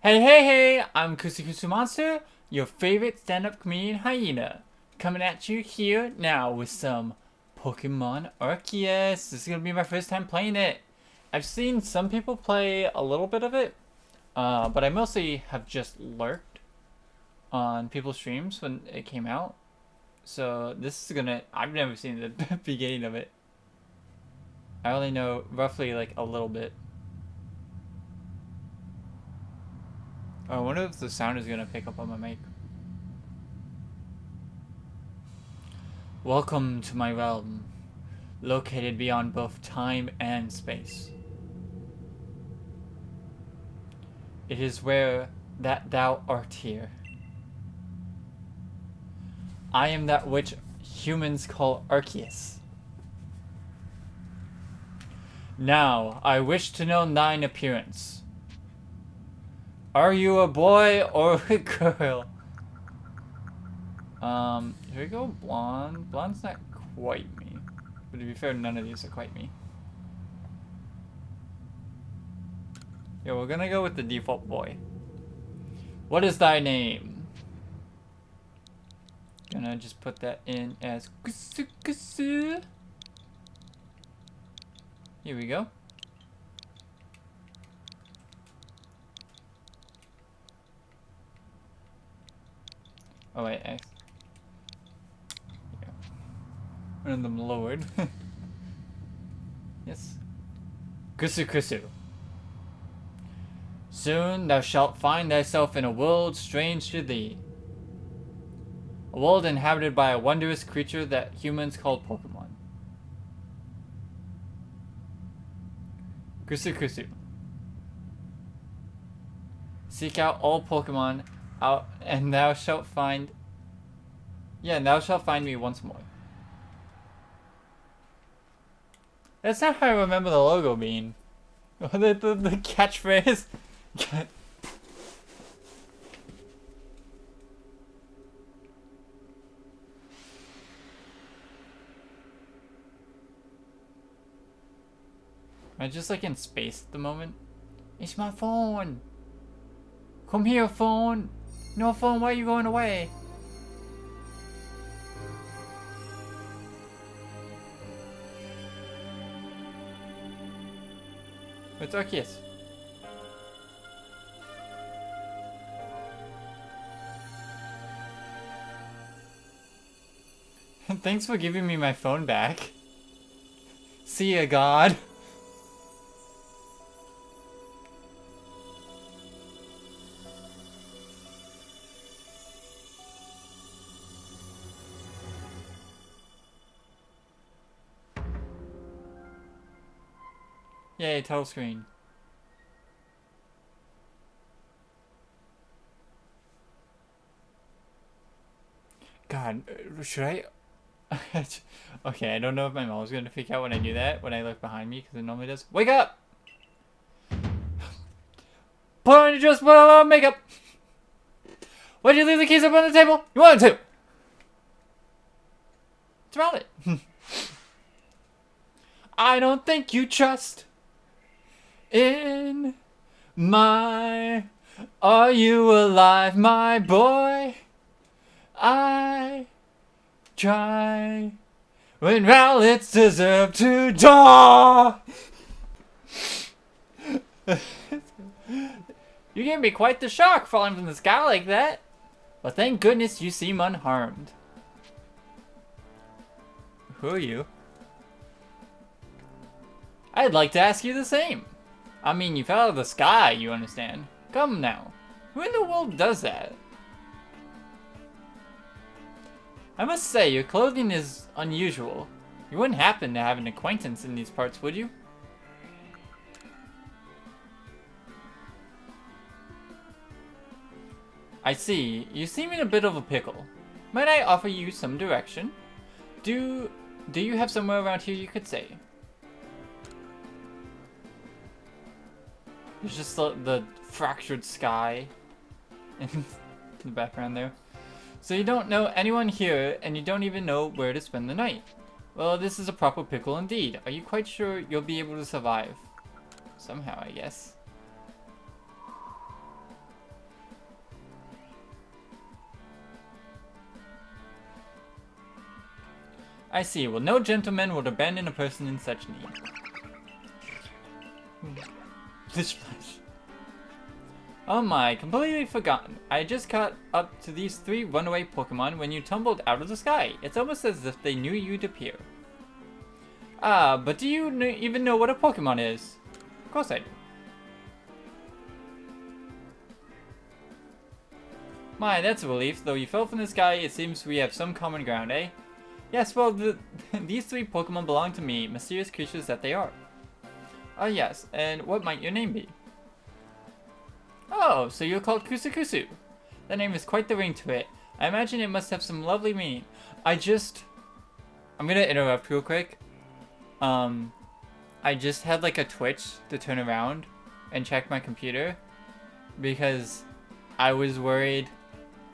Hey, I'm Kusukusu Monster, your favorite stand-up comedian Hyena, coming at you here now with some Pokemon Arceus. This is gonna be my first time playing it. I've seen some people play a little bit of it, but I mostly have just lurked on people's streams when it came out. So this is I've never seen the beginning of it. I only know roughly like a little bit. I wonder if the sound is gonna pick up on my mic. Welcome to my realm, located beyond both time and space. It is where that thou art here. I am that which humans call Arceus. Now, I wish to know thine appearance. Are you a boy or a girl? Here we go, blonde. Blonde's not quite me. But to be fair, none of these are quite me. Yeah, we're gonna go with the default boy. What is thy name? Gonna just put that in as Kusukusu. Here we go. Oh wait, X. Yeah. One of them lowered. Yes. Kusukusu. Soon thou shalt find thyself in a world strange to thee. A world inhabited by a wondrous creature that humans call Pokemon. Kusukusu. Seek out all Pokemon out, and thou shalt find... Yeah, and thou shalt find me once more. That's not how I remember the logo being. the catchphrase. Am I just like in space at the moment? It's my phone! Come here, phone! No phone, why are you going away? It's Arceus. Thanks for giving me my phone back. See ya, God. Yay, title screen. God, should I... Okay, I don't know if my mom was gonna freak out when I do that, when I look behind me, because it normally does. Wake up! Put on your dress, put on makeup! Why'd you leave the keys up on the table? You wanted to! What's wrong with it? I don't think you trust in my... Are you alive, my boy? I try when Rowlets deserve to die. You gave me quite the shock falling from the sky like that. But thank goodness you seem unharmed. Who are you? I'd like to ask you the same. I mean, you fell out of the sky, you understand. Come now. Who in the world does that? I must say, your clothing is unusual. You wouldn't happen to have an acquaintance in these parts, would you? I see. You seem in a bit of a pickle. Might I offer you some direction? Do you have somewhere around here you could stay? There's just the fractured sky in the background there. So you don't know anyone here, and you don't even know where to spend the night. Well, this is a proper pickle indeed. Are you quite sure you'll be able to survive? Somehow, I guess. I see. Well, no gentleman would abandon a person in such need. This flash. Oh my, completely forgotten. I just caught up to these 3 runaway Pokemon when you tumbled out of the sky. It's almost as if they knew you'd appear. Ah, but do you even know what a Pokemon is? Of course I do. My, that's a relief. Though you fell from the sky, it seems we have some common ground, eh? Yes, well, these 3 Pokemon belong to me, mysterious creatures that they are. Ah, yes, and what might your name be? Oh, so you're called Kusukusu. That name is quite the ring to it. I imagine it must have some lovely meaning. I'm gonna interrupt real quick. I just had like a twitch to turn around and check my computer because I was worried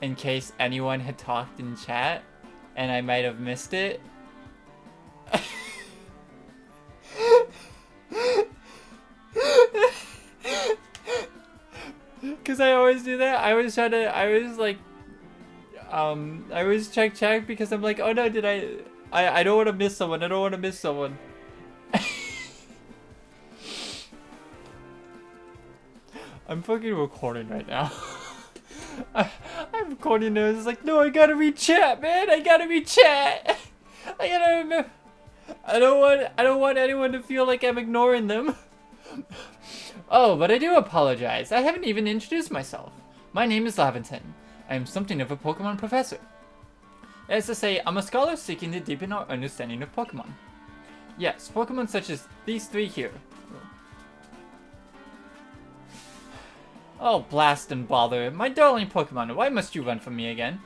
in case anyone had talked in chat and I might have missed it. Cause I always do that. I always check because I'm like, oh no, did I don't want to miss someone. I don't want to miss someone. I'm fucking recording right now. I'm recording now. It's like, no, I gotta read chat, man. I gotta read chat. I gotta remember. I don't want anyone to feel like I'm ignoring them. Oh, but I do apologize. I haven't even introduced myself. My name is Laventon. I am something of a Pokemon professor. That is to say, I'm a scholar seeking to deepen our understanding of Pokemon. Yes, Pokemon such as these 3 here. Oh, blast and bother. My darling Pokemon, why must you run from me again?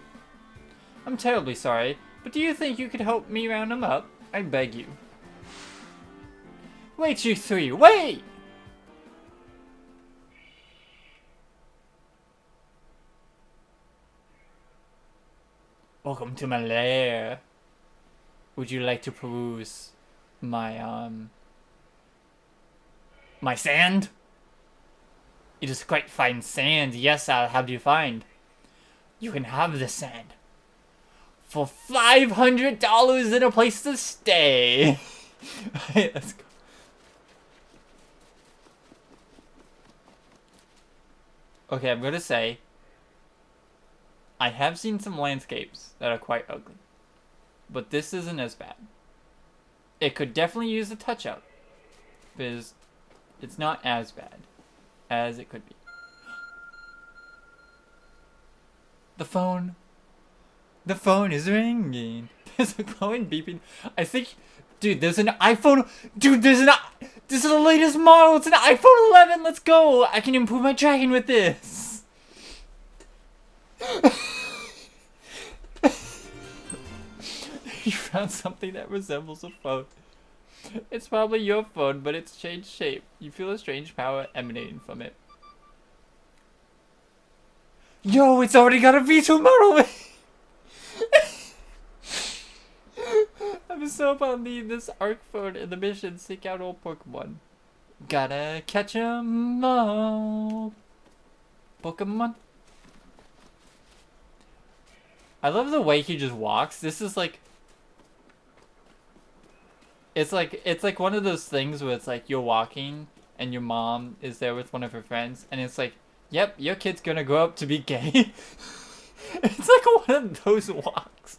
I'm terribly sorry, but do you think you could help me round them up? I beg you. Wait, you 3, wait! Welcome to my lair. Would you like to peruse my, my sand? It is quite fine sand. Yes, I'll have you find. You can have the sand for $500 and a place to stay. Alright, let's go. Okay, I'm gonna say I have seen some landscapes that are quite ugly, but this isn't as bad. It could definitely use a touch up, because it's not as bad as it could be. The phone is ringing. There's a glowing beeping. I think, dude, there's an iPhone. Dude, this is the latest model. It's an iPhone 11. Let's go. I can improve my tracking with this. You found something that resembles a phone. It's probably your phone, but it's changed shape. You feel a strange power emanating from it. Yo, it's already got a V2 model! I'm so about needing this ARC phone in the mission. Seek out old Pokemon. Gotta catch 'em all. Pokemon. I love the way he just walks. This is like... It's like one of those things where it's like you're walking and your mom is there with one of her friends and it's like, yep, your kid's gonna grow up to be gay. It's like one of those walks.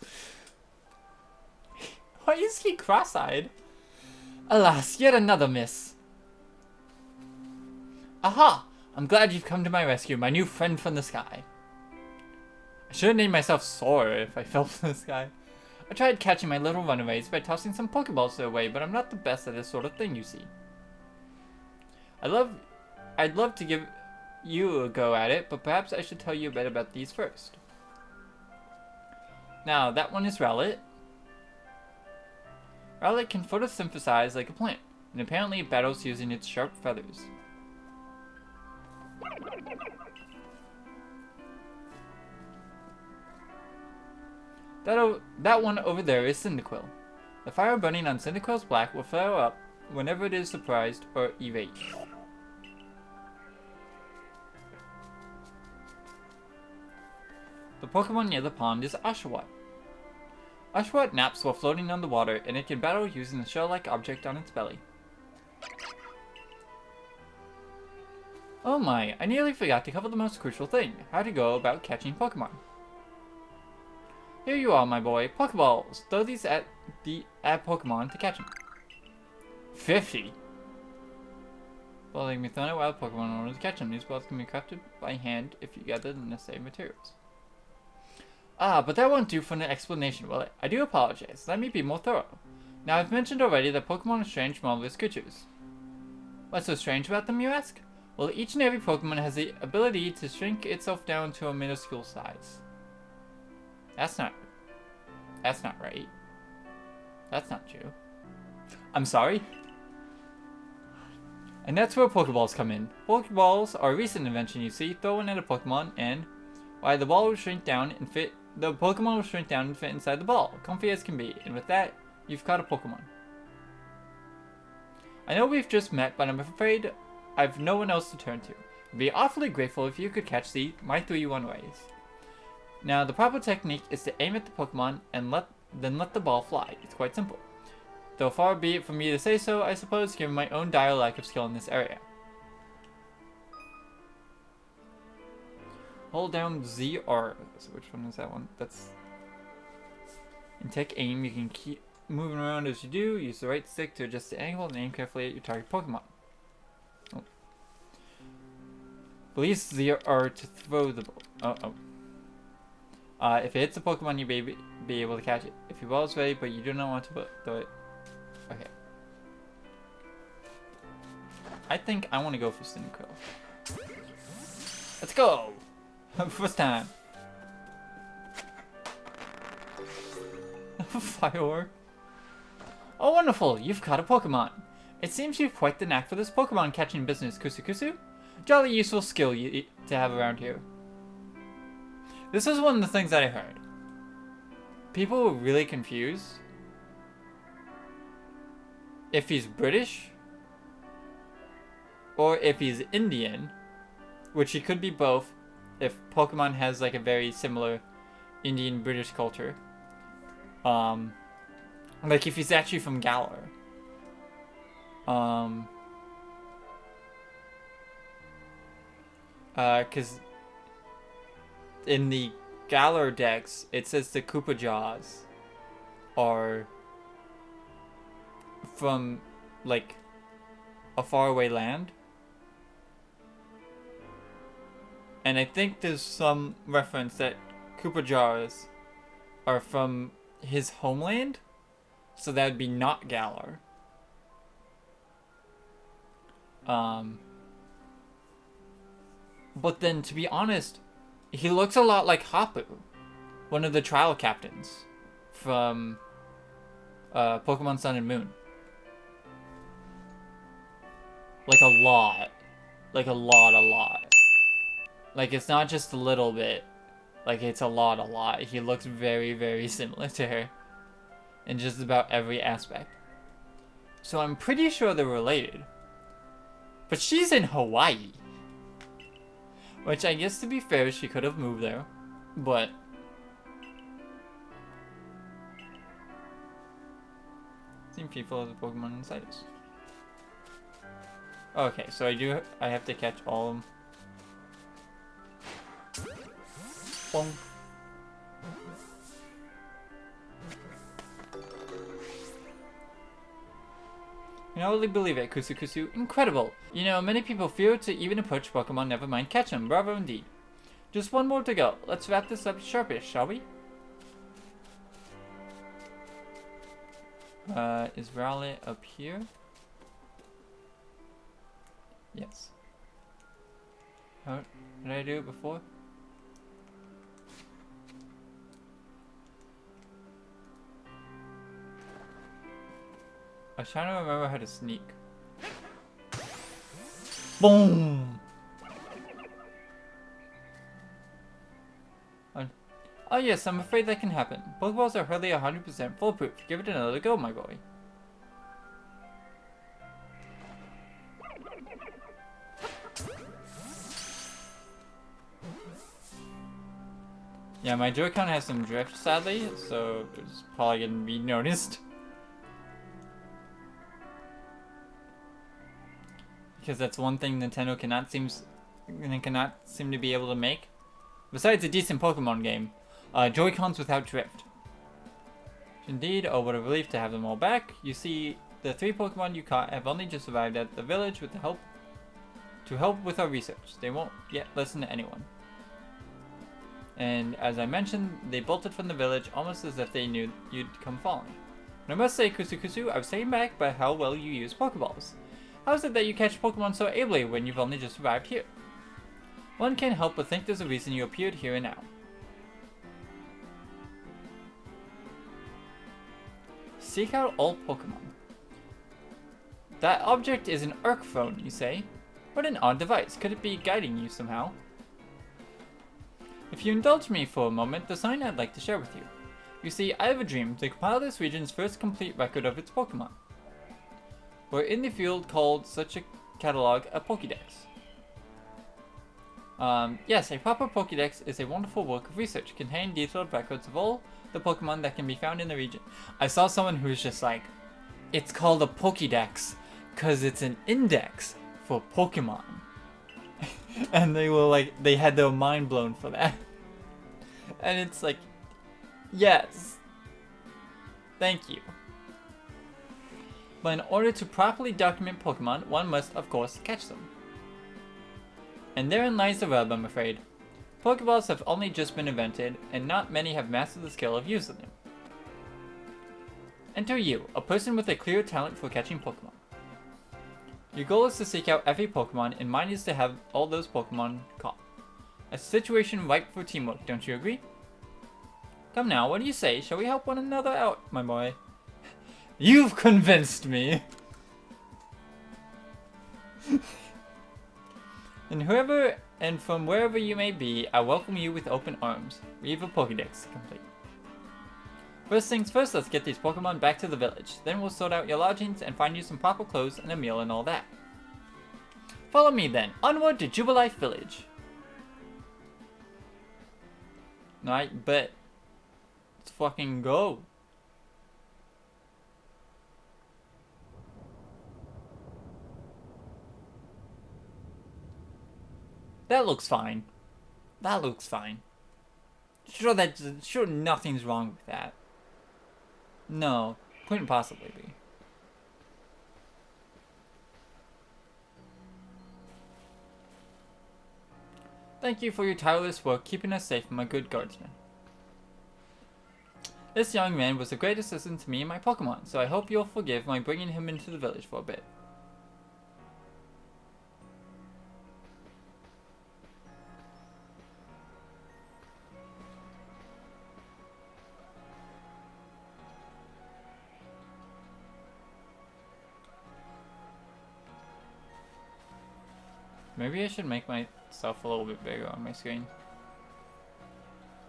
Why is he cross-eyed? Alas, yet another miss. Aha! I'm glad you've come to my rescue, my new friend from the sky. I should have named myself Sora if I fell from the sky. I tried catching my little runaways by tossing some Pokeballs their way, but I'm not the best at this sort of thing, you see. I'd love to give you a go at it, but perhaps I should tell you a bit about these first. Now, that one is Rowlet. Rowlet can photosynthesize like a plant, and apparently it battles using its sharp feathers. That one over there is Cyndaquil. The fire burning on Cyndaquil's back will flare up whenever it is surprised or evades. The Pokemon near the pond is Oshawott. Oshawott naps while floating on the water, and it can battle using the shell-like object on its belly. Oh my, I nearly forgot to cover the most crucial thing, how to go about catching Pokemon. Here you are, my boy, Pokeballs. Throw these at Pokemon to catch them. 50? Well, they can be thrown at wild Pokemon in order to catch them. These balls can be crafted by hand if you gather the necessary materials. Ah, but that won't do for an explanation, will it? I do apologize. Let me be more thorough. Now, I've mentioned already that Pokemon are strange, marvelous creatures. What's so strange about them, you ask? Well, each and every Pokemon has the ability to shrink itself down to a minuscule size. That's not right. That's not true. I'm sorry? And that's where Pokeballs come in. Pokeballs are a recent invention, you see. Throw one at a Pokemon and, why, the ball will shrink down and fit. The Pokemon will shrink down and fit inside the ball, comfy as can be. And with that, you've caught a Pokemon. I know we've just met, but I'm afraid I've no one else to turn to. I'd be awfully grateful if you could catch my 3 runaways. Now, the proper technique is to aim at the Pokemon and then let the ball fly. It's quite simple. Though far be it from me to say so, I suppose, given my own dire lack of skill in this area. Hold down ZR. So which one is that one? That's... In tech aim, you can keep moving around as you do. Use the right stick to adjust the angle and aim carefully at your target Pokemon. Oh. Release ZR to throw the ball. If it hits a Pokemon, you may be able to catch it. If your ball is ready, but you do not want to throw it. Okay. I think I want to go for Cyndaquil. Let's go! First time. Firework. Oh, wonderful! You've caught a Pokemon. It seems you've quite the knack for this Pokemon catching business, Kusukusu. Jolly useful skill to have around here. This is one of the things that I heard. People were really confused if he's British or if he's Indian, which he could be both if Pokemon has like a very similar Indian-British culture. Like if he's actually from Galar. Cause in the Galar Dex, it says the Koopa Jaws are from, like, a faraway land. And I think there's some reference that Koopa Jaws are from his homeland, so that would be not Galar. But then, to be honest, he looks a lot like Hapu, one of the trial captains from Pokemon Sun and Moon. Like a lot. Like a lot. Like it's not just a little bit. Like it's a lot. He looks very, very similar to her in just about every aspect. So I'm pretty sure they're related. But she's in Hawaii. Which I guess, to be fair, she could have moved there, but seem people as a Pokemon inside us. Okay, so I have to catch all of them. Boom. I can hardly believe it, Kusukusu. Incredible! You know, many people fear to even approach Pokemon, never mind catch them. Bravo indeed. Just one more to go. Let's wrap this up sharpish, shall we? Is Rowlet up here? Yes. How did I do it before? I was trying to remember how to sneak. Boom! Oh yes, I'm afraid that can happen. Pokeballs are hardly 100% foolproof. Give it another go, my boy. Yeah, my Joy-Con has some drift, sadly, so it's probably gonna be noticed. Because that's one thing Nintendo cannot seem to be able to make. Besides a decent Pokemon game, Joy-Cons without drift. Indeed, oh what a relief to have them all back. You see, the 3 Pokemon you caught have only just arrived at the village with the help with our research. They won't yet listen to anyone. And as I mentioned, they bolted from the village almost as if they knew you'd come following. And I must say, Kusukusu, I was taken back by how well you use Pokeballs. How is it that you catch Pokemon so ably when you've only just arrived here? One can't help but think there's a reason you appeared here and now. Seek out all Pokemon. That object is an Arc phone, you say? What an odd device. Could it be guiding you somehow? If you indulge me for a moment, there's something I'd like to share with you. You see, I have a dream to compile this region's first complete record of its Pokemon. We're in the field called such a catalog a Pokédex. Yes, a proper Pokédex is a wonderful work of research containing detailed records of all the Pokemon that can be found in the region. I saw someone who's just like, it's called a Pokédex because it's an index for Pokemon. And they were like, they had their mind blown for that. And it's like, yes, thank you. But in order to properly document Pokemon, one must, of course, catch them. And therein lies the rub, I'm afraid. Pokeballs have only just been invented, and not many have mastered the skill of using them. Enter you, a person with a clear talent for catching Pokemon. Your goal is to seek out every Pokemon, and mine is to have all those Pokemon caught. A situation ripe for teamwork, don't you agree? Come now, what do you say? Shall we help one another out, my boy? You've convinced me! And from wherever you may be, I welcome you with open arms. We have a Pokédex to complete. First things first, let's get these Pokemon back to the village. Then we'll sort out your lodgings and find you some proper clothes and a meal and all that. Follow me then, onward to Jubilife Village. Alright, bet. Let's fucking go. That looks fine. That looks fine. Sure nothing's wrong with that. No, couldn't possibly be. Thank you for your tireless work keeping us safe, my good guardsman. This young man was a great assistant to me and my Pokemon, so I hope you'll forgive my bringing him into the village for a bit. Maybe I should make myself a little bit bigger on my screen.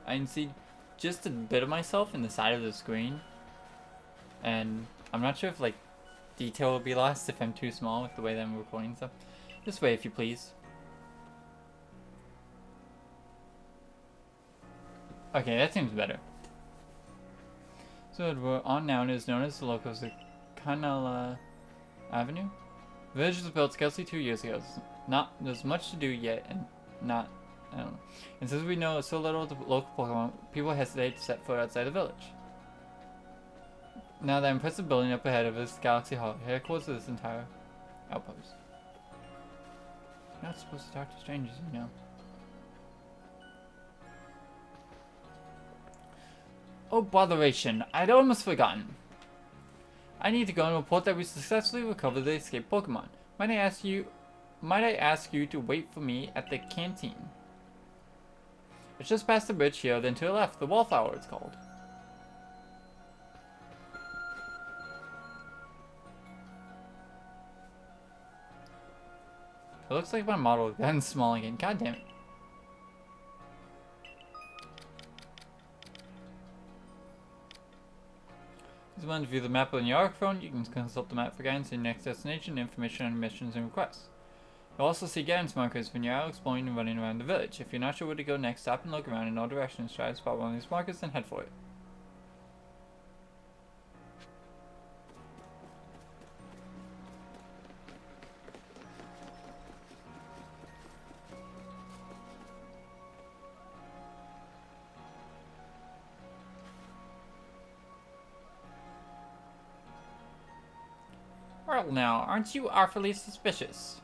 I can see just a bit of myself in the side of the screen. And I'm not sure if like detail will be lost if I'm too small with the way that I'm recording stuff. This way if you please. Okay, that seems better. So we're on now and is known as the locals the Kanala Avenue. The village was built scarcely 2 years ago. There's much to do yet, and I don't know. And since we know so little of the local Pokemon, people hesitate to set foot outside the village. Now that impressive building up ahead of us, Galaxy Hall, headquarters of this entire outpost. You're not supposed to talk to strangers, you know. Oh, botheration. I'd almost forgotten. I need to go and report that we successfully recovered the escaped Pokemon. Might I ask you to wait for me at the canteen? It's just past the bridge here, then to the left, the Wallflower it's called. It looks like my model has gotten small again, god damn it. If you want to view the map on your Arc phone, you can consult the map for guidance to your next destination, information on missions and requests. You'll also see guidance markers when you're out exploring and running around the village. If you're not sure where to go next, stop and look around in all directions. Try to spot one of these markers, then head for it. Well now, aren't you awfully suspicious?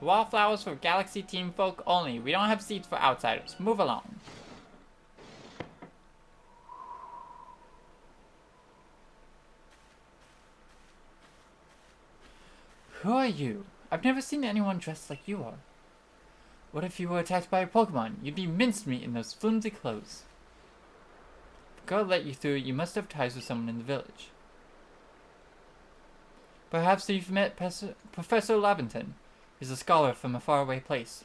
Wallflowers for Galaxy Team folk only. We don't have seats for outsiders. Move along. Who are you? I've never seen anyone dressed like you are. What if you were attacked by a Pokemon? You'd be mincemeat in those flimsy clothes. If God let you through, you must have ties with someone in the village. Perhaps you've met Professor Laventon. He's a scholar from a faraway place.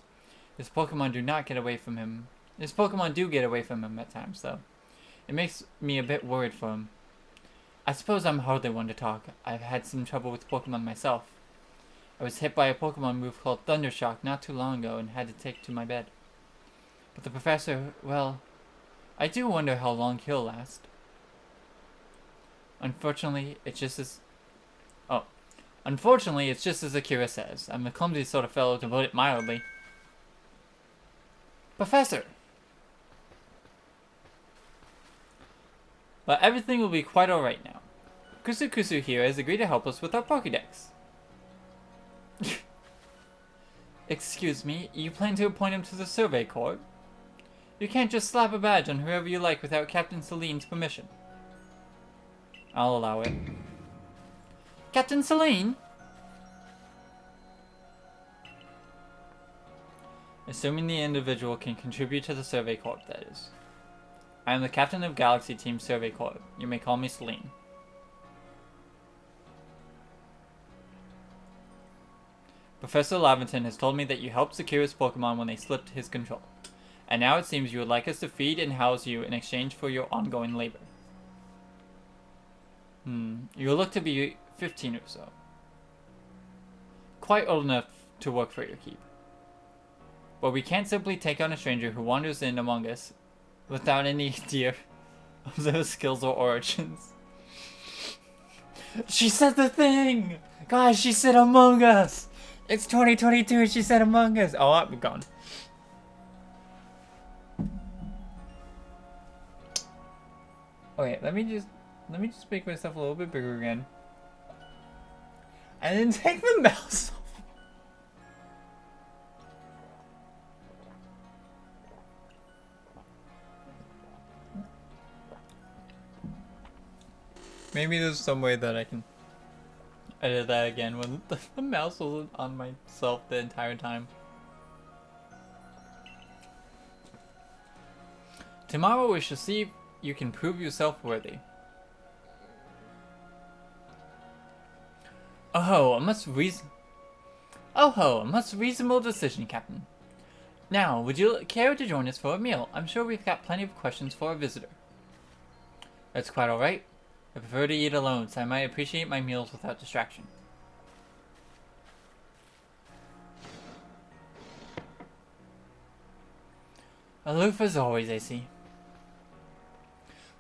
His Pokemon do not get away from him. His Pokemon do get away from him at times, though. It makes me a bit worried for him. I suppose I'm hardly one to talk. I've had some trouble with Pokemon myself. I was hit by a Pokemon move called Thundershock not too long ago and had to take to my bed. But the professor, well, I do wonder how long he'll last. Unfortunately, it's just as Akira says. I'm a clumsy sort of fellow, to put it mildly. Professor! But everything will be quite alright now. Kusukusu here has agreed to help us with our Pokédex. Excuse me, you plan to appoint him to the Survey Corps? You can't just slap a badge on whoever you like without Captain Celine's permission. I'll allow it. Captain Celine? Assuming the individual can contribute to the Survey Corps, that is. I am the captain of Galaxy Team Survey Corps. You may call me Celine. Professor Laventon has told me that you helped secure his Pokemon when they slipped his control. And now it seems you would like us to feed and house you in exchange for your ongoing labor. You look to be 15 or so. Quite old enough to work for your keep. But we can't simply take on a stranger who wanders in among us without any idea of their skills or origins. She said the thing! Guys, she said Among Us! It's 2022 and she said Among Us! Oh, I'm gone. Okay, let me just make myself a little bit bigger again. And then take the mouse off. Maybe there's some way that I can edit that again when the mouse wasn't on myself the entire time. Tomorrow we shall see if you can prove yourself worthy. Oh, a most reasonable decision, Captain. Now, would you care to join us for a meal? I'm sure we've got plenty of questions for our visitor. That's quite alright. I prefer to eat alone, so I might appreciate my meals without distraction. Aloof as always, I see.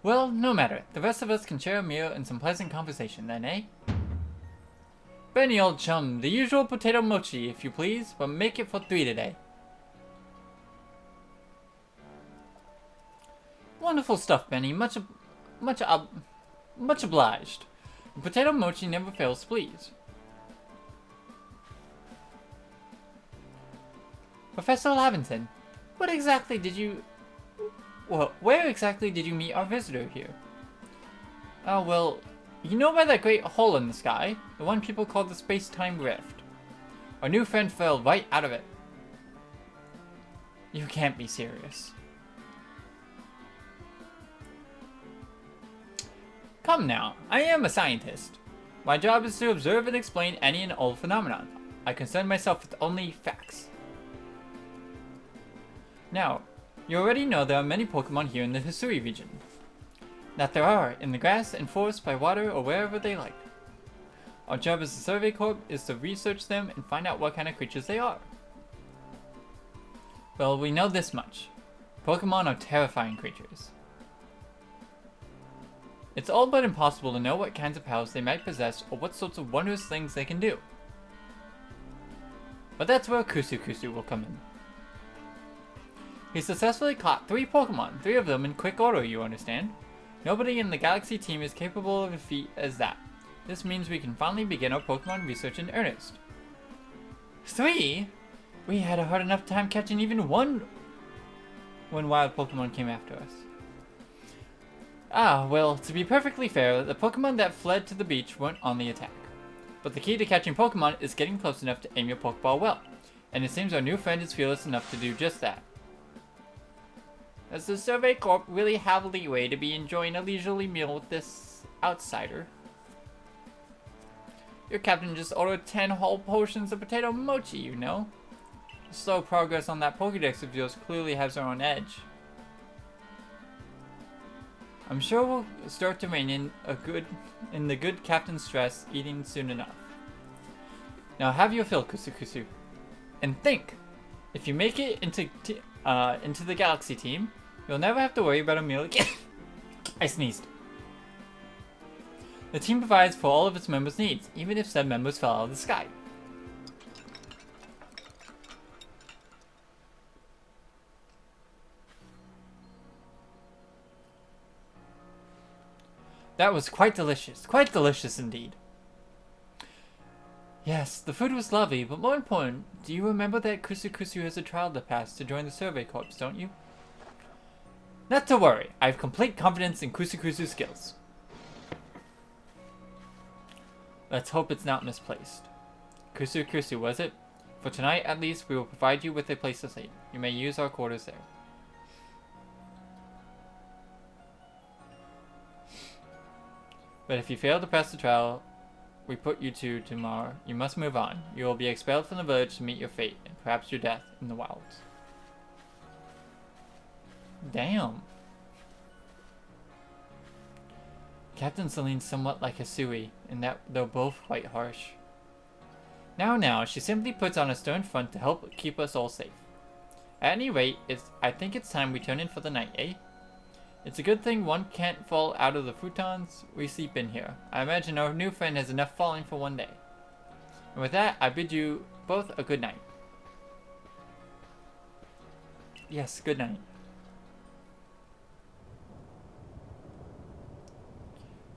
Well, no matter. The rest of us can share a meal and some pleasant conversation then, eh? Benny, old chum, the usual potato mochi, if you please, but make it for 3 today. Wonderful stuff, Benny. Much obliged. The potato mochi never fails to please. Professor Laventon, where exactly did you meet our visitor here? Oh, well, you know by that great hole in the sky, the one people call the space-time rift. Our new friend fell right out of it. You can't be serious. Come now, I am a scientist. My job is to observe and explain any and all phenomenon. I concern myself with only facts. Now, you already know there are many Pokemon here in the Hisui region. That there are, in the grass and forest by water or wherever they like. Our job as the Survey Corps is to research them and find out what kind of creatures they are. Well, we know this much. Pokemon are terrifying creatures. It's all but impossible to know what kinds of powers they might possess or what sorts of wondrous things they can do. But that's where Kusukusu will come in. He successfully caught 3 Pokemon, 3 of them in quick order, you understand. Nobody in the Galaxy team is capable of a feat as that. This means we can finally begin our Pokemon research in earnest. 3? We had a hard enough time catching even one when wild Pokemon came after us. Ah, well, to be perfectly fair, the Pokemon that fled to the beach weren't on the attack. But the key to catching Pokemon is getting close enough to aim your Pokeball well, and it seems our new friend is fearless enough to do just that. Does the Survey Corp really have leeway to be enjoying a leisurely meal with this outsider? Your captain just ordered 10 whole portions of potato mochi, you know. The slow progress on that Pokédex of yours clearly has her on edge. I'm sure we'll start to rein in the good captain's stress eating soon enough. Now have your fill, Kusukusu. And think, if you make it into the Galaxy team, you'll never have to worry about a meal again. I sneezed. The team provides for all of its members' needs, even if said members fell out of the sky. That was quite delicious indeed. Yes, the food was lovely, but more important, do you remember that Kusukusu has a trial to pass to join the Survey Corps, don't you? Not to worry, I have complete confidence in Kusukusu's skills. Let's hope it's not misplaced. Kusukusu, was it? For tonight, at least, we will provide you with a place to sleep. You may use our quarters there. But if you fail to pass the trial we put you to tomorrow, you must move on. You will be expelled from the village to meet your fate, and perhaps your death in the wilds. Damn. Captain Celine's somewhat like Hisui, in that they're both quite harsh. Now, she simply puts on a stern front to help keep us all safe. At any rate, I think it's time we turn in for the night, eh? It's a good thing one can't fall out of the futons we sleep in here. I imagine our new friend has enough falling for one day. And with that, I bid you both a good night. Yes, good night.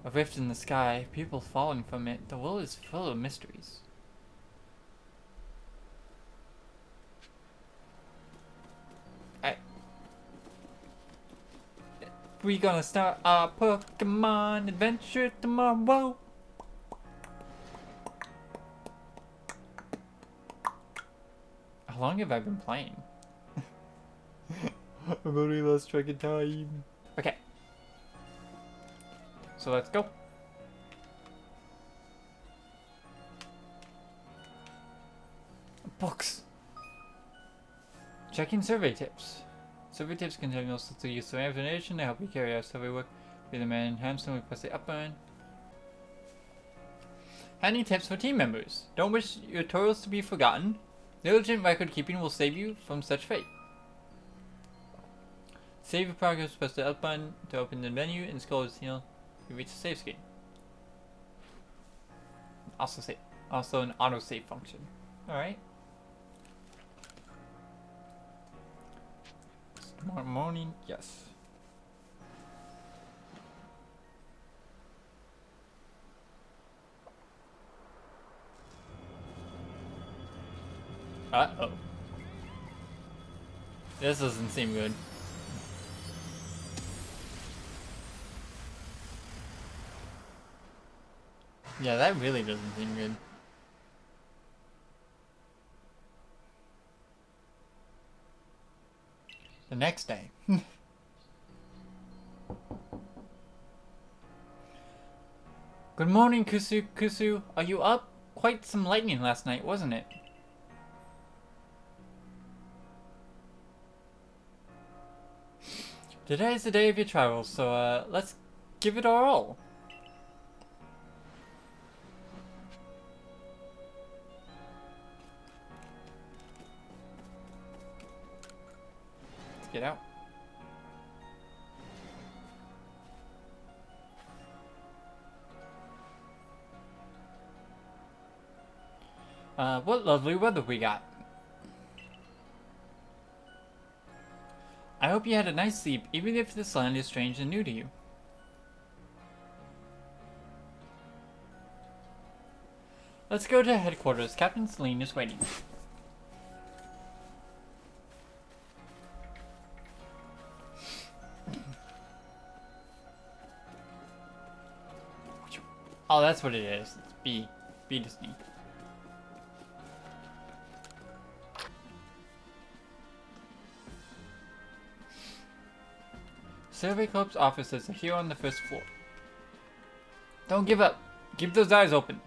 A rift in the sky, people falling from it. The world is full of mysteries. We gonna start our Pokemon adventure tomorrow. How long have I been playing? I've already lost track of time. Okay. So let's go. Books. Checking survey tips. Survey tips contain also to use survey information to help you carry out survey work. Be the man in hamster, we press the up button. Handy tips for team members. Don't wish your totals to be forgotten. Diligent record keeping will save you from such fate. Save your progress, press the up button to open the menu and scroll to seal. You reach the save screen. Also an autosave function. Alright. Tomorrow morning, yes. Uh-oh. This doesn't seem good. Yeah, that really doesn't seem good. The next day. Good morning, Kusu. Are you up? Quite some lightning last night, wasn't it? Today is the day of your travels, so let's give it our all. Get out. What lovely weather we got. I hope you had a nice sleep, even if this land is strange and new to you. Let's go to headquarters. Captain Celine is waiting. Oh, that's what it is. It's B. B Disney. Survey Club's offices are here on the first floor. Don't give up. Keep those eyes open.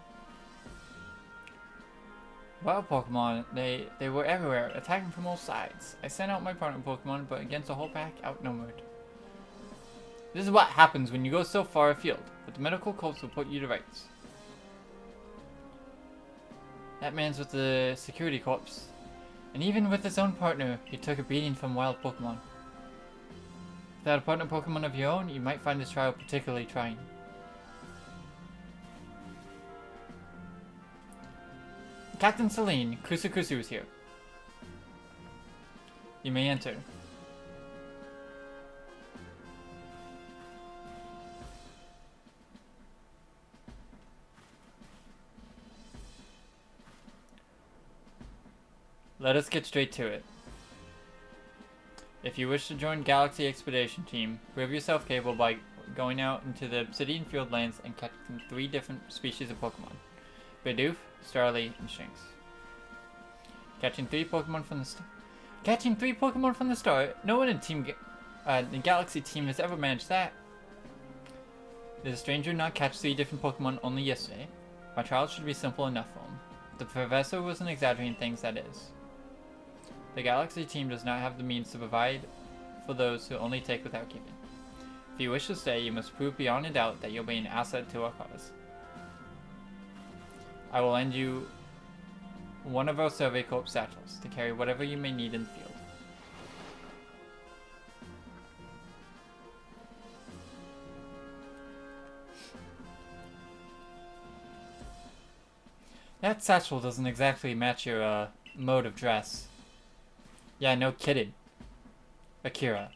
Wild Pokemon, they were everywhere, attacking from all sides. I sent out my partner Pokemon, but against a whole pack, outnumbered. This is what happens when you go so far afield, but the medical corps will put you to rights. That man's with the security corps. And even with his own partner, he took a beating from wild Pokemon. Without a partner Pokemon of your own, you might find this trial particularly trying. Captain Celine, Kusukusu is here. You may enter. Let us get straight to it. If you wish to join Galaxy Expedition Team, prove yourself capable by going out into the obsidian field lands and catching 3 different species of Pokemon. Bidoof, Starly, and Shinx. Catching 3 Pokemon from the start? No one in the Galaxy team has ever managed that. Did a stranger not catch 3 different Pokemon only yesterday? My trial should be simple enough for him. The professor wasn't exaggerating things, that is. The Galaxy team does not have the means to provide for those who only take without giving. If you wish to stay, you must prove beyond a doubt that you'll be an asset to our cause. I will lend you one of our Survey Corps satchels to carry whatever you may need in the field. That satchel doesn't exactly match your mode of dress. Yeah, no kidding. Akira,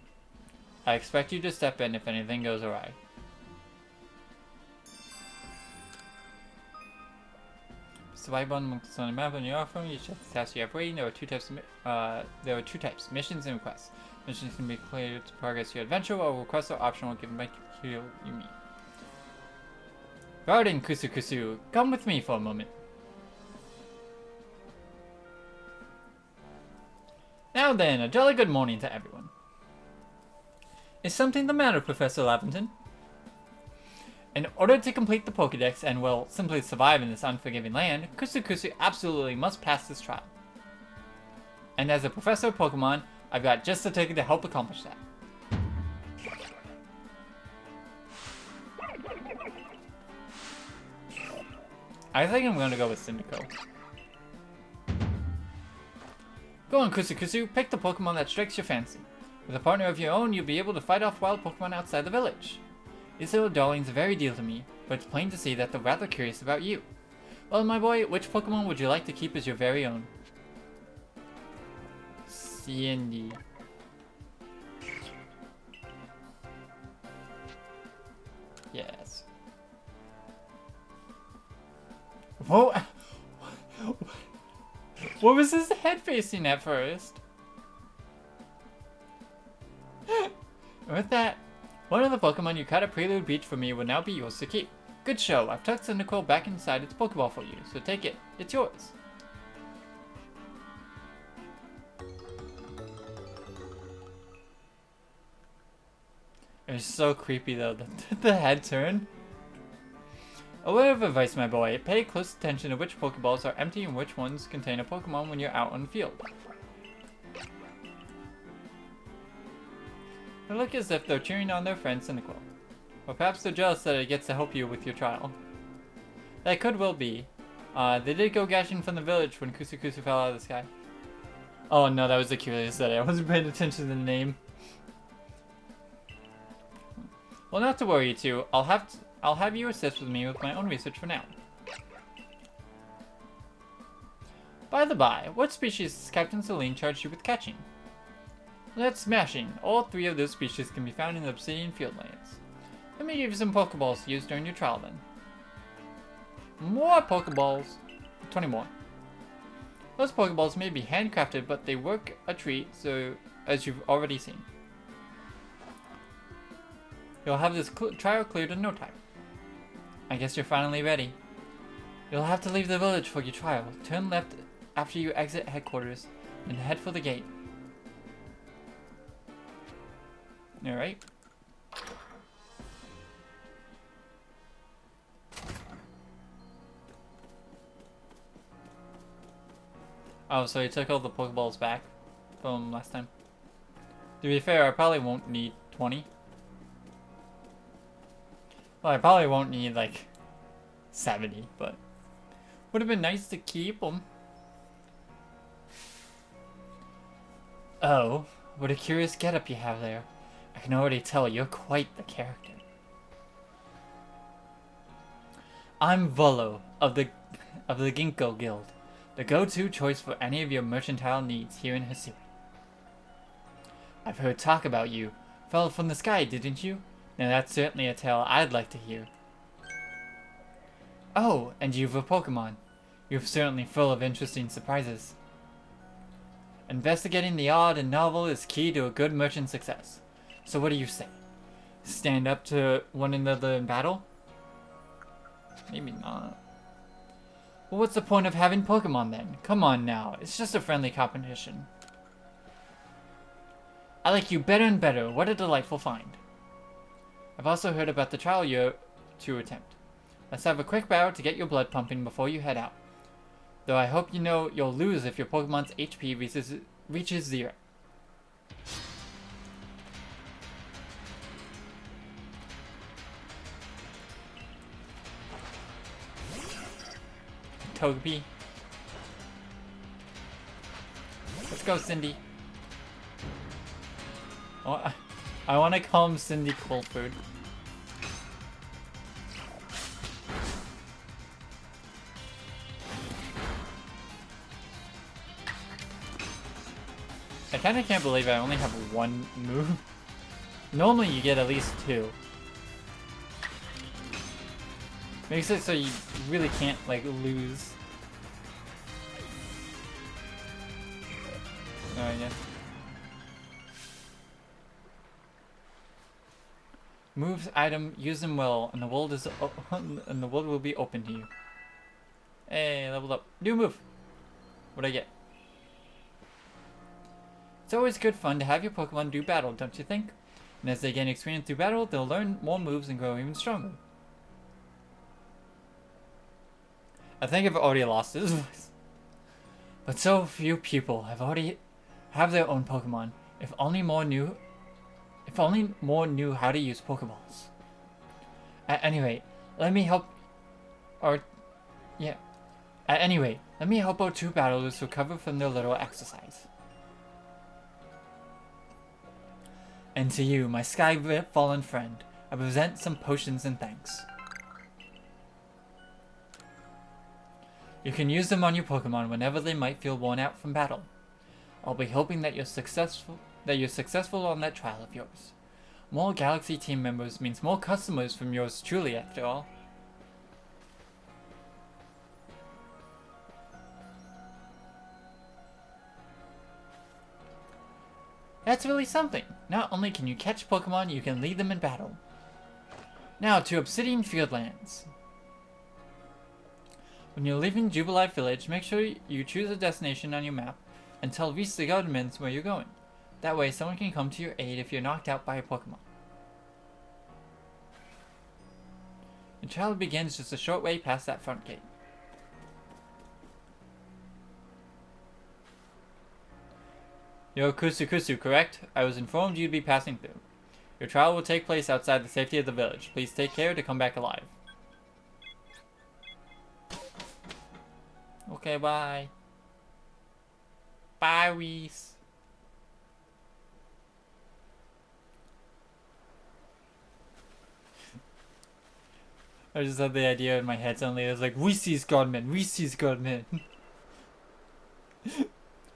I expect you to step in if anything goes awry. Survive on the map on your offering. You check the tasks you have waiting. There are two types: missions and requests. Missions can be cleared to progress your adventure, while requests are optional given by who you meet. Garden Kusukusu, come with me for a moment. Now then, a jolly good morning to everyone. Is something the matter, Professor Lavington? In order to complete the Pokédex and, well, simply survive in this unforgiving land, Kusukusu absolutely must pass this trial. And as a professor of Pokemon, I've got just the ticket to help accomplish that. I think I'm going to go with Syndico. Go on, Kusukusu, pick the Pokemon that strikes your fancy. With a partner of your own, you'll be able to fight off wild Pokemon outside the village. These little darlings are very dear to me, but it's plain to see that they're rather curious about you. Well, my boy, which Pokemon would you like to keep as your very own? Cindy. Yes. Whoa! What was his head facing at first? With that, one of the Pokemon you caught at Prelude Beach for me will now be yours to keep. Good show. I've tucked Cyndaquil back inside its Pokeball for you, so take it. It's yours. It was so creepy though, the head turn. A word of advice, my boy. Pay close attention to which Pokeballs are empty and which ones contain a Pokemon when you're out on the field. They look as if they're cheering on their friend Cyndaquil. Or perhaps they're jealous that it gets to help you with your trial. That could well be. They did go gashing from the village when Kusukusu fell out of the sky. Oh no, that was the curious that I wasn't paying attention to the name. Well, not to worry you two. I'll have you assist with me with my own research for now. By the by, what species has Captain Celine charged you with catching? That's smashing. All 3 of those species can be found in the Obsidian Fieldlands. Let me give you some Pokeballs to use during your trial then. More Pokeballs. 20 more. Those Pokeballs may be handcrafted, but they work a treat, so as you've already seen. You'll have this trial cleared in no time. I guess you're finally ready. You'll have to leave the village for your trial. Turn left after you exit headquarters, and head for the gate. Alright. Oh, so he took all the Pokeballs back from last time. To be fair, I probably won't need 20. Well, I probably won't need like 70, but would have been nice to keep them. Oh, what a curious getup you have there. I can already tell you're quite the character. I'm Volo of the Ginkgo Guild, the go-to choice for any of your mercantile needs here in Hisui. I've heard talk about you. Fell from the sky, didn't you? Now that's certainly a tale I'd like to hear. Oh, and you've a Pokemon. You're certainly full of interesting surprises. Investigating the odd and novel is key to a good merchant's success. So what do you say? Stand up to one another in battle? Maybe not. Well, what's the point of having Pokemon then? Come on now, it's just a friendly competition. I like you better and better. What a delightful find. I've also heard about the trial you're to attempt. Let's have a quick battle to get your blood pumping before you head out. Though I hope you know you'll lose if your Pokemon's HP reaches 0. Togepi. Let's go, Cindy. Oh, I want to call him Cindy Coldfood. I kind of can't believe I only have 1 move. Normally you get at least 2. Makes it so you really can't, like, lose. Alright, yeah. Moves, item, use them well, and the world is and the world will be open to you. Hey, leveled up. New move. What'd I get? It's always good fun to have your Pokemon do battle, don't you think? And as they gain experience through battle, they'll learn more moves and grow even stronger. I think I've already lost his voice. But so few people have their own Pokemon. If only more knew how to use Pokeballs. At any rate, let me help our 2 battlers recover from their little exercise. And to you, my sky-fallen friend, I present some potions and thanks. You can use them on your Pokemon whenever they might feel worn out from battle. I'll be hoping that you're successful on that trial of yours. More Galaxy team members means more customers from yours truly, after all. That's really something. Not only can you catch Pokemon, you can lead them in battle. Now to Obsidian Fieldlands. When you're leaving Jubilife Village, make sure you choose a destination on your map and tell Reese the Guardians where you're going. That way someone can come to your aid if you're knocked out by a Pokemon. Your trial begins just a short way past that front gate. You're Kusukusu, correct? I was informed you'd be passing through. Your trial will take place outside the safety of the village. Please take care to come back alive. Okay, bye. Bye, Reese. I just had the idea in my head suddenly. It was like, Reese's Godman, Reese's Godman.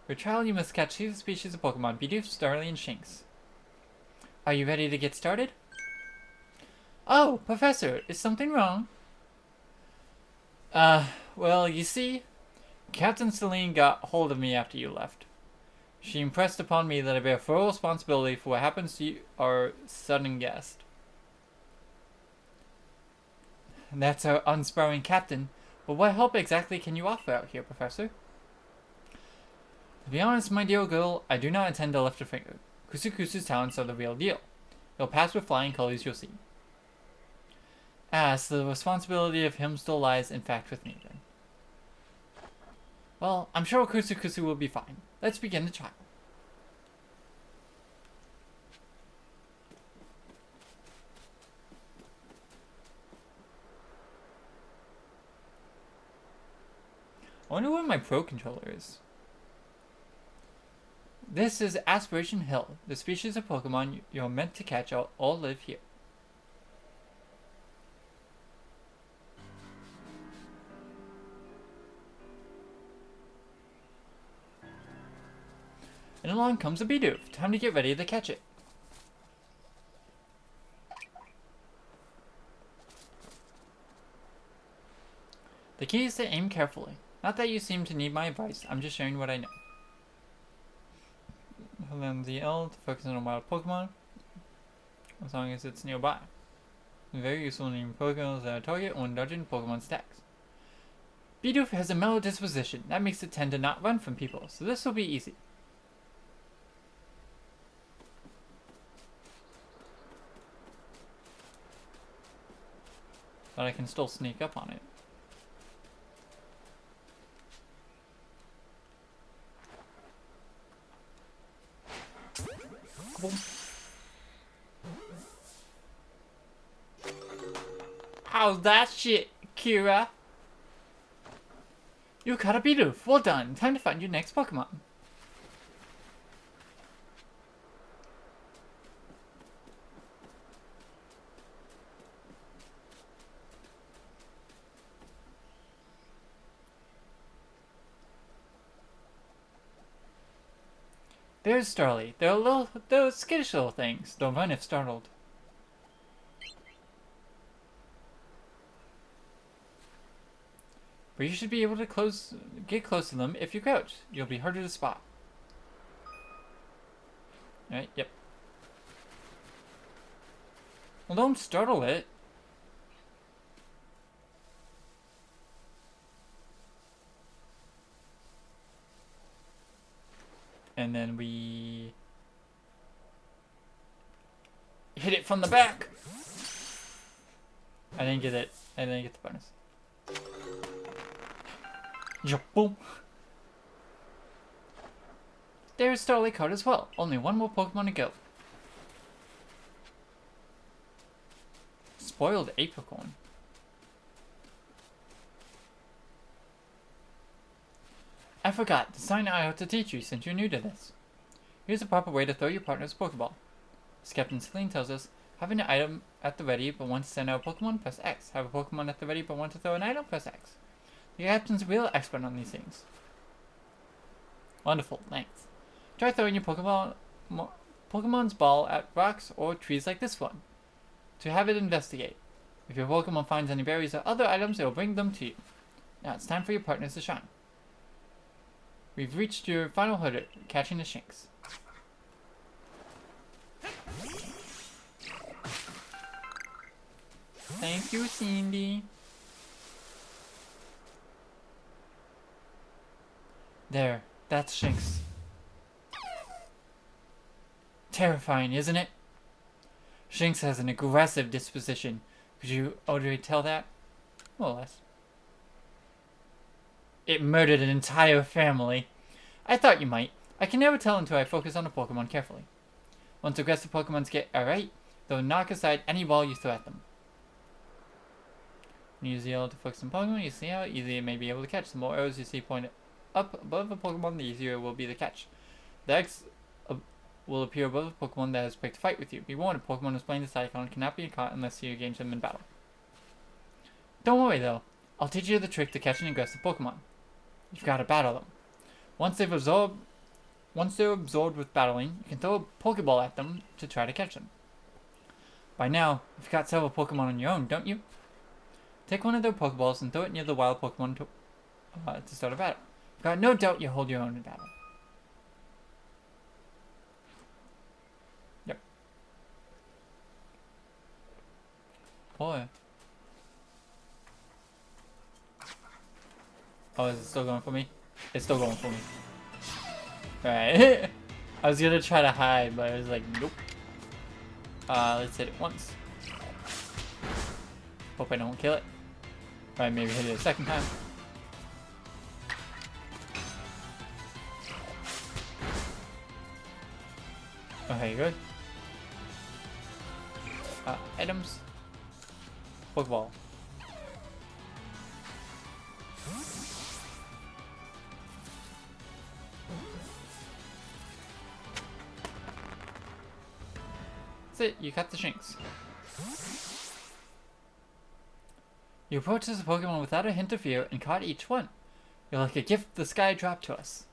For trial, you must catch 2 species of Pokemon, Bidoof, Starly, and Shinx. Are you ready to get started? Oh, Professor, is something wrong? Well, you see, Captain Celine got hold of me after you left. She impressed upon me that I bear full responsibility for what happens to you, our sudden guest. That's our unsparing captain, but what help exactly can you offer out here, Professor? To be honest, my dear girl, I do not intend to lift a finger. Kusukusu's talents are the real deal. He'll pass with flying colors, you'll see. Ah, so the responsibility of him still lies, in fact, with me, then. Well, I'm sure Kusukusu will be fine. Let's begin the trial. I wonder where my Pro Controller is. This is Aspiration Hill. The species of Pokemon you're meant to catch all live here. And along comes a Bidoof. Time to get ready to catch it. The key is to aim carefully. Not that you seem to need my advice, I'm just sharing what I know. And then the L to focus on a wild Pokemon, as long as it's nearby. Very useful in naming Pokemon that are target when dodging Pokemon stacks. Bidoof has a mellow disposition, that makes it tend to not run from people, so this will be easy. But I can still sneak up on it. How's that shit, Kira? You caught a Bidoof. Well done. Time to find your next Pokemon. There's Starly. They're skittish little things. Don't run if startled. But you should be able to get close to them if you crouch. You'll be harder to spot. Alright, yep. Well, don't startle it. And then we hit it from the back. I didn't get it. I didn't get the bonus. Boom. There's Starly card as well. Only one more Pokemon to go. Spoiled Apricorn. I forgot. The sign I ought to teach you since you're new to this. Here's the proper way to throw your partner's Pokeball. As Captain Celine tells us, having an item at the ready but want to send out a Pokemon, press X. Have a Pokemon at the ready but want to throw an item, press X. The captain's a real expert on these things. Wonderful, thanks. Try throwing your Pokemon's ball at rocks or trees like this one, to have it investigate. If your Pokemon finds any berries or other items, it will bring them to you. Now it's time for your partners to shine. We've reached your final hurdle, catching the Shinx. Thank you, Cindy. There, that's Shinx. Terrifying, isn't it? Shinx has an aggressive disposition. Could you already tell that? More or less. It murdered an entire family. I thought you might. I can never tell until I focus on a Pokemon carefully. Once aggressive Pokemons get irate, they'll knock aside any ball you throw at them. When you use the L to focus on Pokemon, you see how easy it may be able to catch. The more arrows you see pointed up above a Pokemon, the easier it will be to catch. The X will appear above a Pokemon that has picked a fight with you. Be warned, a Pokemon displaying this icon cannot be caught unless you engage them in battle. Don't worry though, I'll teach you the trick to catch an aggressive Pokemon. You've got to battle them. Once they're absorbed with battling, you can throw a Pokeball at them to try to catch them. By now, you've got several Pokemon on your own, don't you? Take one of their Pokeballs and throw it near the wild Pokemon to start a battle. I've got no doubt you'll hold your own in battle. Yep. Boy. Oh, is it still going for me? It's still going for me. Alright. I was gonna try to hide, but I was like, nope. Let's hit it once. Hope I don't kill it. Alright, maybe hit it a second time. Okay, good. Items. Pokeball. That's it, you caught the Shinx. You approached this Pokemon without a hint of fear and caught each one. You're like a gift the sky dropped to us.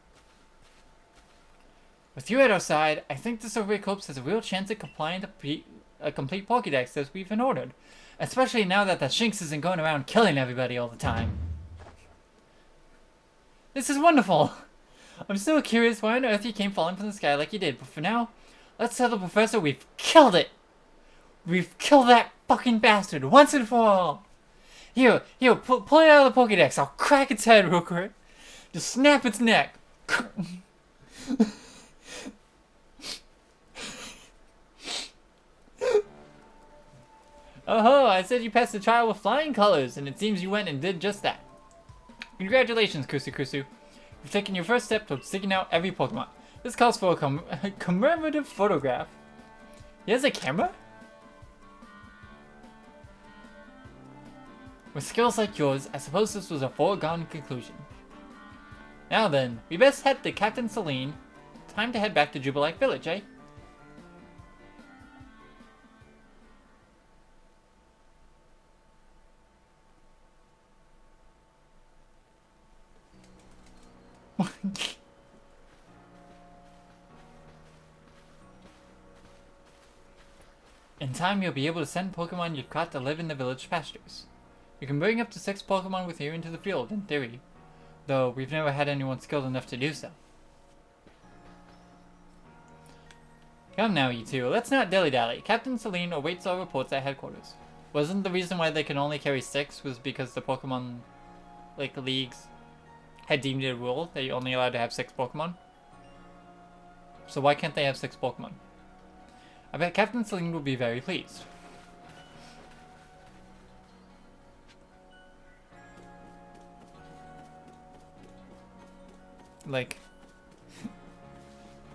With you at our side, I think the Survey Corps has a real chance at completing a complete Pokédex as we've been ordered. Especially now that the Shinx isn't going around killing everybody all the time. This is wonderful! I'm still curious why on earth you came falling from the sky like you did, but for now, let's tell the professor we've killed it! We've killed that fucking bastard once and for all! Here, pull it out of the Pokédex. I'll crack its head real quick. Just snap its neck. Oh, I said you passed the trial with flying colors, and it seems you went and did just that. Congratulations, Kusukusu. You've taken your first step towards seeking out every Pokemon. This calls for a commemorative photograph. He has a camera? With skills like yours, I suppose this was a foregone conclusion. Now then, we best head to Captain Celine. Time to head back to Jubilife Village, eh? In time, you'll be able to send Pokemon you've caught to live in the village pastures. You can bring up to 6 Pokemon with you into the field, in theory. Though, we've never had anyone skilled enough to do so. Come now, you two. Let's not dilly-dally. Captain Celine awaits our reports at headquarters. Wasn't the reason why they can only carry 6 was because the Pokemon, leagues had deemed it a rule that you're only allowed to have 6 Pokemon? So why can't they have 6 Pokemon? I bet Captain Celine will be very pleased.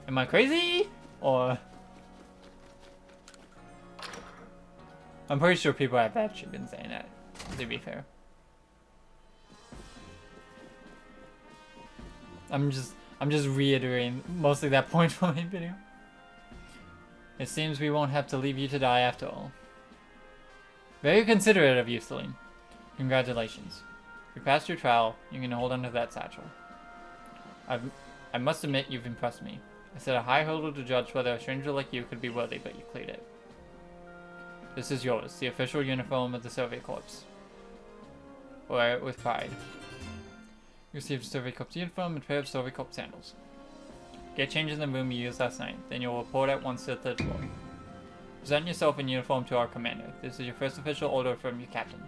Am I crazy? Or... I'm pretty sure people have actually been saying that, to be fair. I'm just reiterating mostly that point from my video. It seems we won't have to leave you to die after all. Very considerate of you, Celine. Congratulations. You passed your trial. You can hold on to that satchel. I must admit you've impressed me. I set a high hurdle to judge whether a stranger like you could be worthy, but you cleared it. This is yours, the official uniform of the Survey Corps. Wear it with pride. You received a Survey Corps uniform and a pair of Survey Corps sandals. Get changed in the room you used last night, then you'll report at once to the 3rd floor. Present yourself in uniform to our commander. This is your first official order from your captain.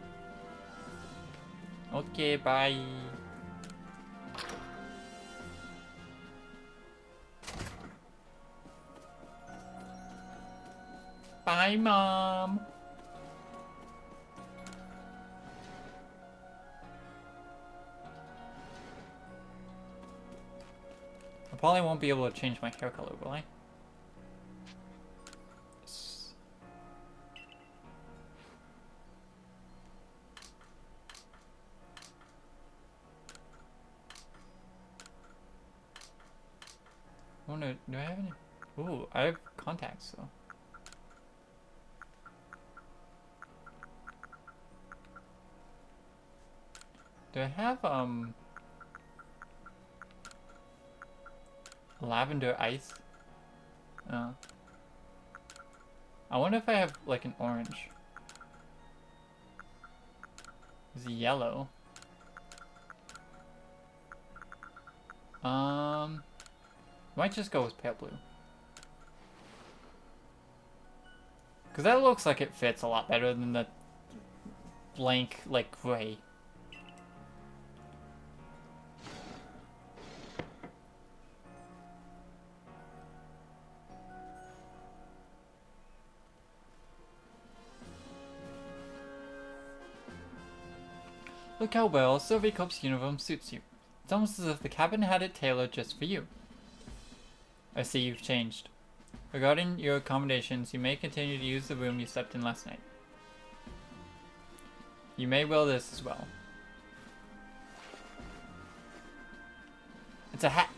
Okay, bye. Bye, Mom. I probably won't be able to change my hair color, will I? Yes. wonder, do I have any? Ooh, I have contacts though. Do I have lavender ice? I wonder if I have like an orange. It's yellow. Might just go with pale blue. Cause that looks like it fits a lot better than the blank, like, gray. Look how well Survey Corp's uniform suits you. It's almost as if the cabin had it tailored just for you. I see you've changed. Regarding your accommodations, you may continue to use the room you slept in last night. You may wear this as well. It's a hat!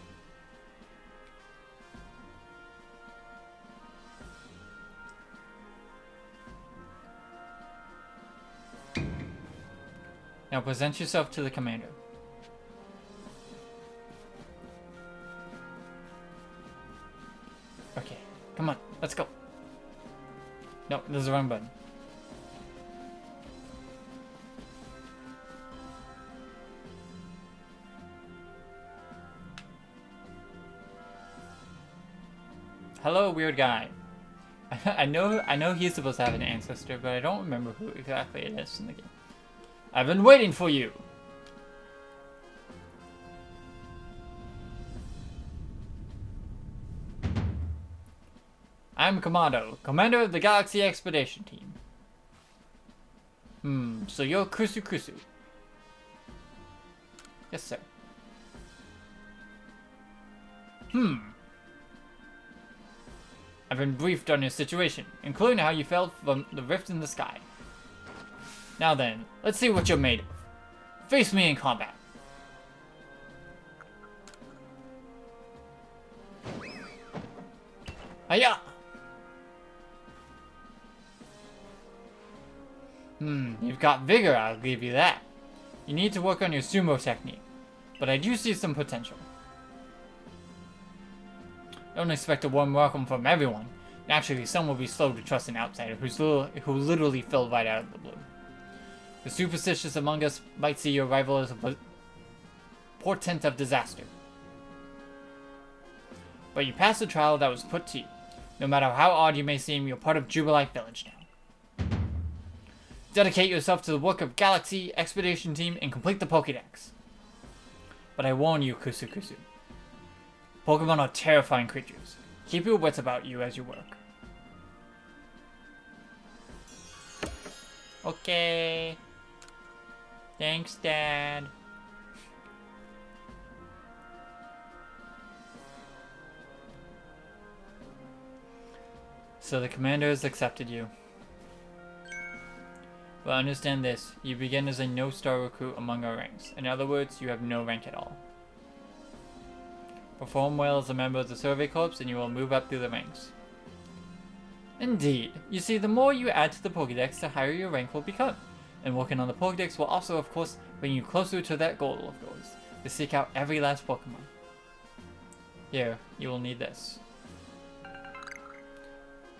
Now present yourself to the commander. Okay, come on, let's go. No, this is the wrong button. Hello, weird guy. I know he's supposed to have an ancestor, but I don't remember who exactly it is in the game. I've been waiting for you! I'm Commando, commander of the Galaxy Expedition Team. So you're Kusukusu. Yes, sir. I've been briefed on your situation, including how you fell from the rift in the sky. Now then, let's see what you're made of. Face me in combat. Hiya! You've got vigor, I'll give you that. You need to work on your sumo technique, but I do see some potential. Don't expect a warm welcome from everyone. Naturally, some will be slow to trust an outsider who literally fell right out of the blue. The superstitious among us might see your arrival as a portent of disaster. But you passed the trial that was put to you. No matter how odd you may seem, you're part of Jubilite Village now. Dedicate yourself to the work of Galaxy Expedition Team and complete the Pokédex. But I warn you, Kusukusu. Pokemon are terrifying creatures. Keep your wits about you as you work. Okay. Thanks, Dad. So the commander has accepted you. Well, understand this. You begin as a no-star recruit among our ranks. In other words, you have no rank at all. Perform well as a member of the Survey Corps and you will move up through the ranks. Indeed. You see, the more you add to the Pokédex, the higher your rank will become. And working on the Pokédex will also, of course, bring you closer to that goal of yours, to seek out every last Pokemon. Here, you will need this.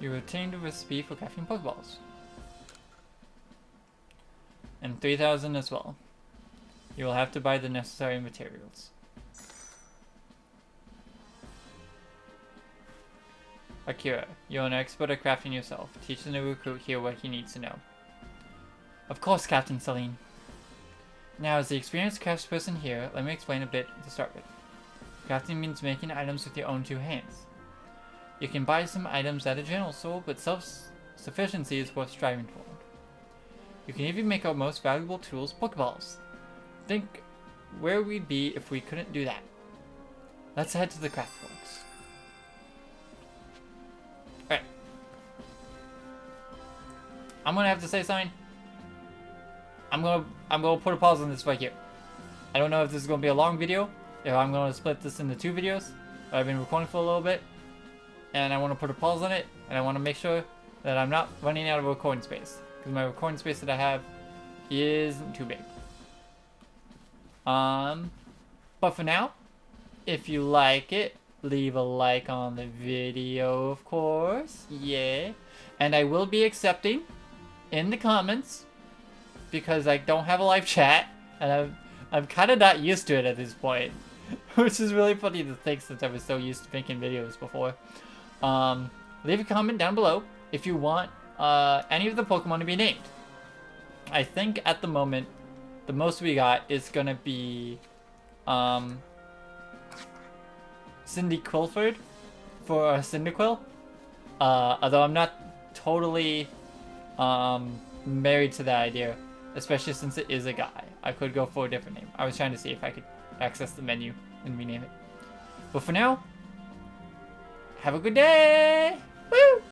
You obtained a recipe for crafting Pokeballs. And 3,000 as well. You will have to buy the necessary materials. Akira, you're an expert at crafting yourself. Teach the new recruit here what he needs to know. Of course, Captain Celine. Now, as the experienced craftsperson here, let me explain a bit to start with. Crafting means making items with your own two hands. You can buy some items at a general store, but self-sufficiency is worth striving for. You can even make our most valuable tools Pokeballs. Think where we'd be if we couldn't do that. Let's head to the Craftworks. Alright. I'm gonna have to say something. I'm gonna put a pause on this right here. I don't know if this is gonna be a long video, if I'm gonna split this into 2 videos. I've been recording for a little bit, and I want to put a pause on it, and I want to make sure that I'm not running out of recording space, because my recording space that I have isn't too big. But for now, if you like it, leave a like on the video, of course. Yeah. And I will be accepting in the comments, because I don't have a live chat, and I'm kind of not used to it at this point. Which is really funny to think, since I was so used to making videos before. Leave a comment down below if you want any of the Pokemon to be named. I think at the moment, the most we got is gonna be Cindy Quilford for Cyndaquil. Although I'm not totally married to that idea, especially since it is a guy. I could go for a different name. I was trying to see if I could access the menu and rename it. But for now, have a good day! Woo!